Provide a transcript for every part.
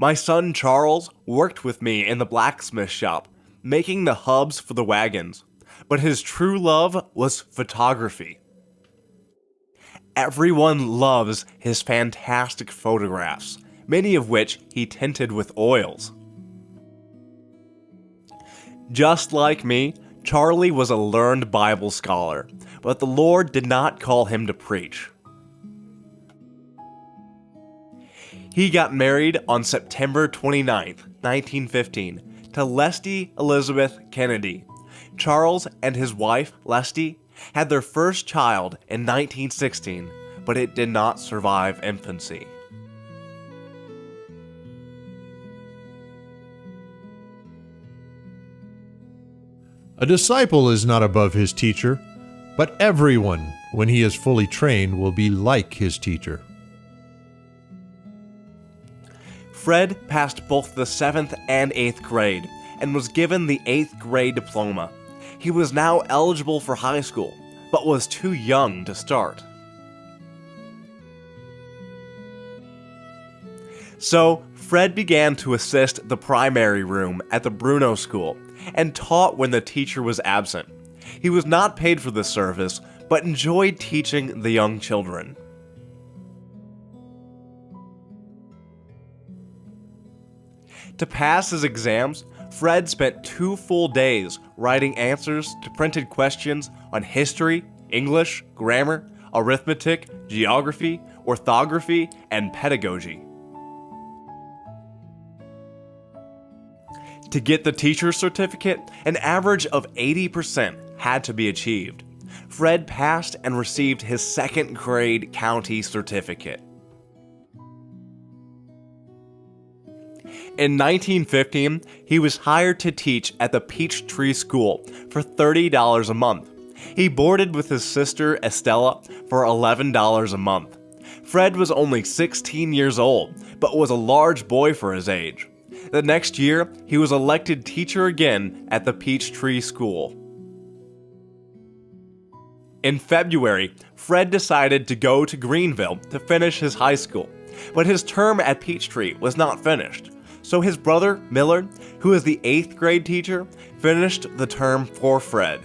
My son Charles worked with me in the blacksmith shop, making the hubs for the wagons, but his true love was photography. Everyone loves his fantastic photographs, many of which he tinted with oils. Just like me, Charlie was a learned Bible scholar, but the Lord did not call him to preach. He got married on September 29, 1915, to Leslie Elizabeth Kennedy. Charles and his wife, Leslie, had their first child in 1916, but it did not survive infancy. A disciple is not above his teacher, but everyone, when he is fully trained, will be like his teacher. Fred passed both the 7th and 8th grade and was given the 8th grade diploma. He was now eligible for high school, but was too young to start. So, Fred began to assist the primary room at the Brunot school and taught when the teacher was absent. He was not paid for this service, but enjoyed teaching the young children. To pass his exams, Fred spent 2 full days writing answers to printed questions on history, English, grammar, arithmetic, geography, orthography, and pedagogy. To get the teacher's certificate, an average of 80% had to be achieved. Fred passed and received his 2nd grade county certificate. In 1915, he was hired to teach at the Peachtree School for $30 a month. He boarded with his sister Estella for $11 a month. Fred was only 16 years old, but was a large boy for his age. The next year, he was elected teacher again at the Peachtree School. In February, Fred decided to go to Greenville to finish his high school, but his term at Peachtree was not finished. So his brother, Millard, who is the 8th grade teacher, finished the term for Fred.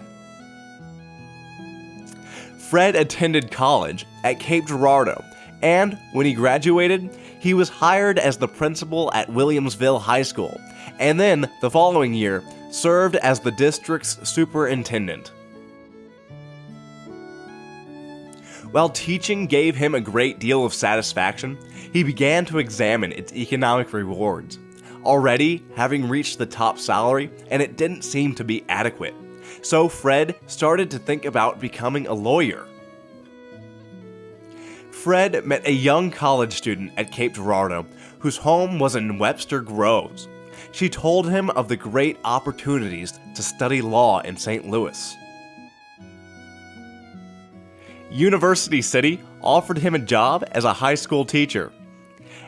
Fred attended college at Cape Girardeau, and when he graduated, he was hired as the principal at Williamsville High School, and then, the following year, served as the district's superintendent. While teaching gave him a great deal of satisfaction, he began to examine its economic rewards. Already having reached the top salary, and it didn't seem to be adequate. So Fred started to think about becoming a lawyer. Fred met a young college student at Cape Girardeau whose home was in Webster Groves. She told him of the great opportunities to study law in St. Louis. University City offered him a job as a high school teacher,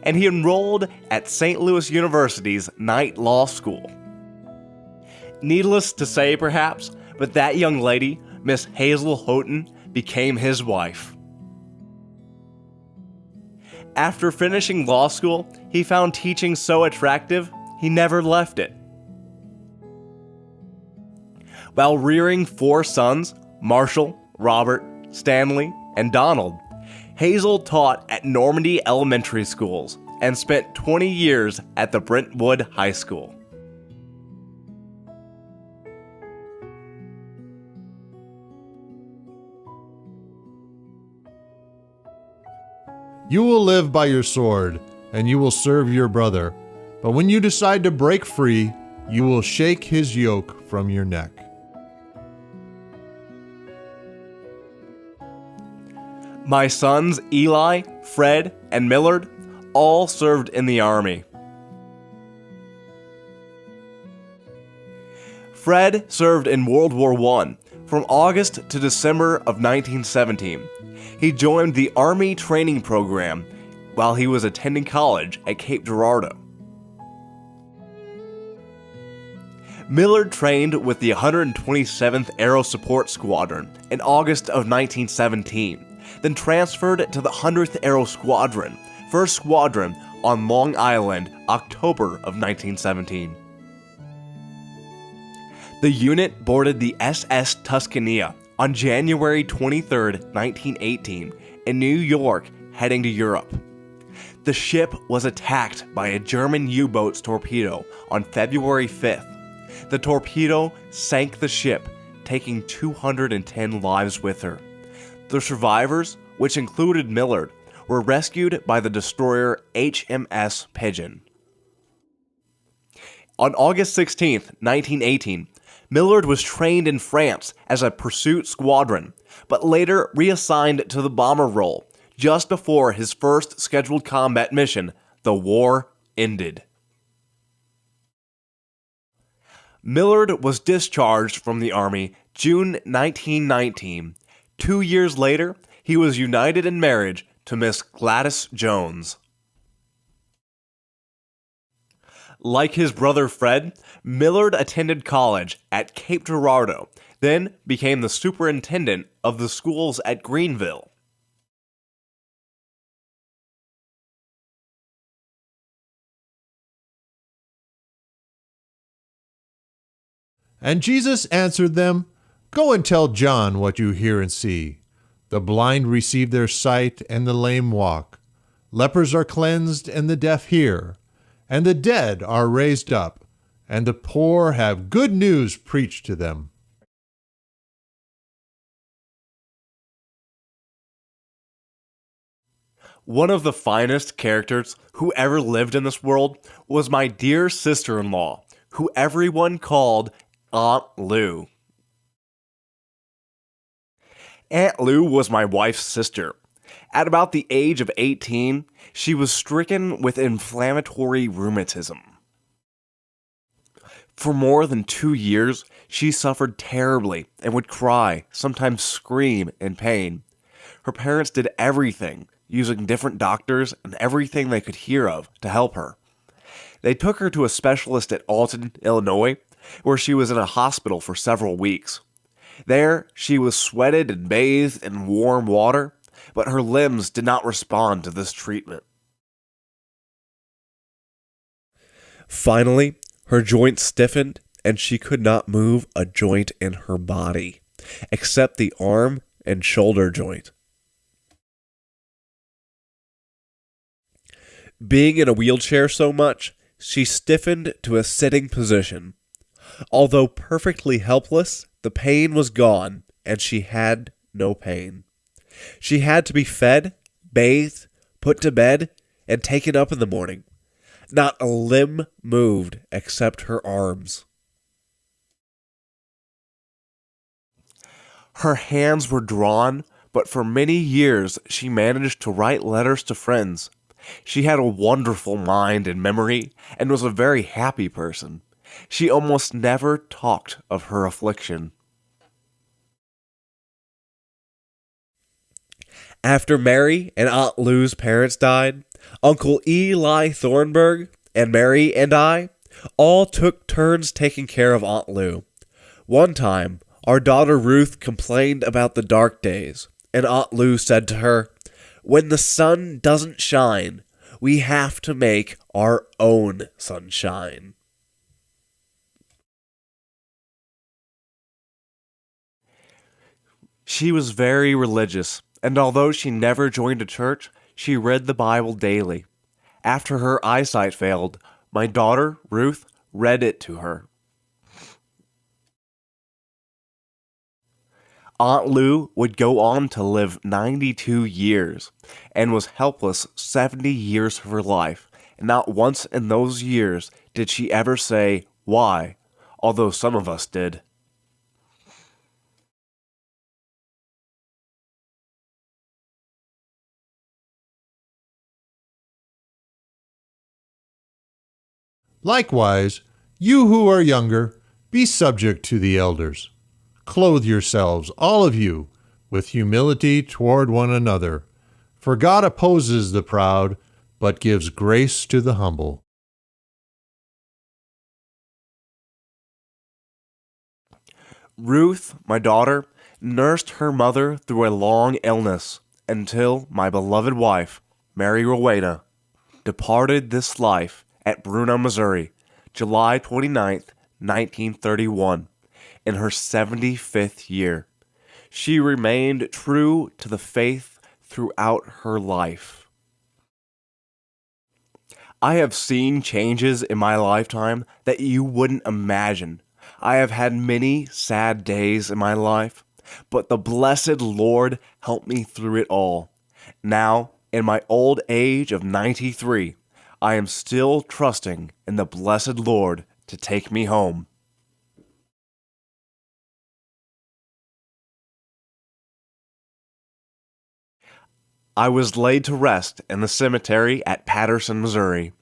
and he enrolled at St. Louis University's Night Law School. Needless to say, perhaps, but that young lady, Miss Hazel Houghton, became his wife. After finishing law school, he found teaching so attractive, he never left it. While rearing 4 sons, Marshall, Robert, Stanley, and Donald, Hazel taught at Normandy Elementary Schools and spent 20 years at the Brentwood High School. You will live by your sword, and you will serve your brother. But when you decide to break free, you will shake his yoke from your neck. My sons Eli, Fred, and Millard all served in the Army. Fred served in World War I from August to December of 1917. He joined the Army training program while he was attending college at Cape Girardeau. Millard trained with the 127th Aero Support Squadron in August of 1917, then transferred to the 100th Aero Squadron, 1st Squadron, on Long Island, October of 1917. The unit boarded the SS Tuscania on January 23, 1918, in New York, heading to Europe. The ship was attacked by a German U-boat's torpedo on February 5th. The torpedo sank the ship, taking 210 lives with her. The survivors, which included Millard, were rescued by the destroyer HMS Pigeon. On August 16, 1918, Millard was trained in France as a pursuit squadron, but later reassigned to the bomber role. Just before his first scheduled combat mission, the war ended. Millard was discharged from the Army June 1919. 2 years later, he was united in marriage to Miss Gladys Jones. Like his brother Fred, Millard attended college at Cape Girardeau, then became the superintendent of the schools at Greenville. And Jesus answered them, "Go and tell John what you hear and see. The blind receive their sight, and the lame walk. Lepers are cleansed, and the deaf hear. And the dead are raised up, and the poor have good news preached to them." One of the finest characters who ever lived in this world was my dear sister-in-law, who everyone called Aunt Lou. Aunt Lou was my wife's sister. At about the age of 18, she was stricken with inflammatory rheumatism. For more than 2 years, she suffered terribly and would cry, sometimes scream in pain. Her parents did everything, using different doctors and everything they could hear of to help her. They took her to a specialist at Alton, Illinois, where she was in a hospital for several weeks. There, she was sweated and bathed in warm water, but her limbs did not respond to this treatment. Finally, her joints stiffened, and she could not move a joint in her body, except the arm and shoulder joint. Being in a wheelchair so much, she stiffened to a sitting position. Although perfectly helpless, the pain was gone, and she had no pain. She had to be fed, bathed, put to bed, and taken up in the morning. Not a limb moved except her arms. Her hands were drawn, but for many years she managed to write letters to friends. She had a wonderful mind and memory, and was a very happy person. She almost never talked of her affliction. After Mary and Aunt Lou's parents died, Uncle Eli Thornburg and Mary and I all took turns taking care of Aunt Lou. One time, our daughter Ruth complained about the dark days, and Aunt Lou said to her, "When the sun doesn't shine, we have to make our own sunshine." She was very religious, and although she never joined a church, she read the Bible daily. After her eyesight failed, my daughter, Ruth, read it to her. Aunt Lou would go on to live 92 years, and was helpless 70 years of her life, and not once in those years did she ever say, "Why?" although some of us did. Likewise, you who are younger, be subject to the elders. Clothe yourselves, all of you, with humility toward one another. For God opposes the proud, but gives grace to the humble. Ruth, my daughter, nursed her mother through a long illness until my beloved wife, Mary Rowena, departed this life at Brunot, Missouri, July 29th, 1931, in her 75th year. She remained true to the faith throughout her life. I have seen changes in my lifetime that you wouldn't imagine. I have had many sad days in my life, but the blessed Lord helped me through it all. Now, in my old age of 93, I am still trusting in the blessed Lord to take me home. I was laid to rest in the cemetery at Patterson, Missouri.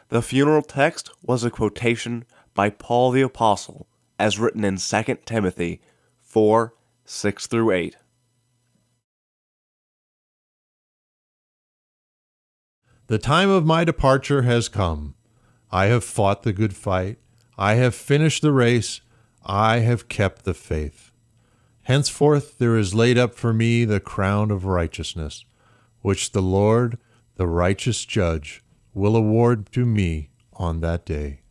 The funeral text was a quotation by Paul the Apostle, as written in 2 Timothy 4:6-8. The time of my departure has come. I have fought the good fight. I have finished the race. I have kept the faith. Henceforth there is laid up for me the crown of righteousness, which the Lord, the righteous judge, will award to me on that day.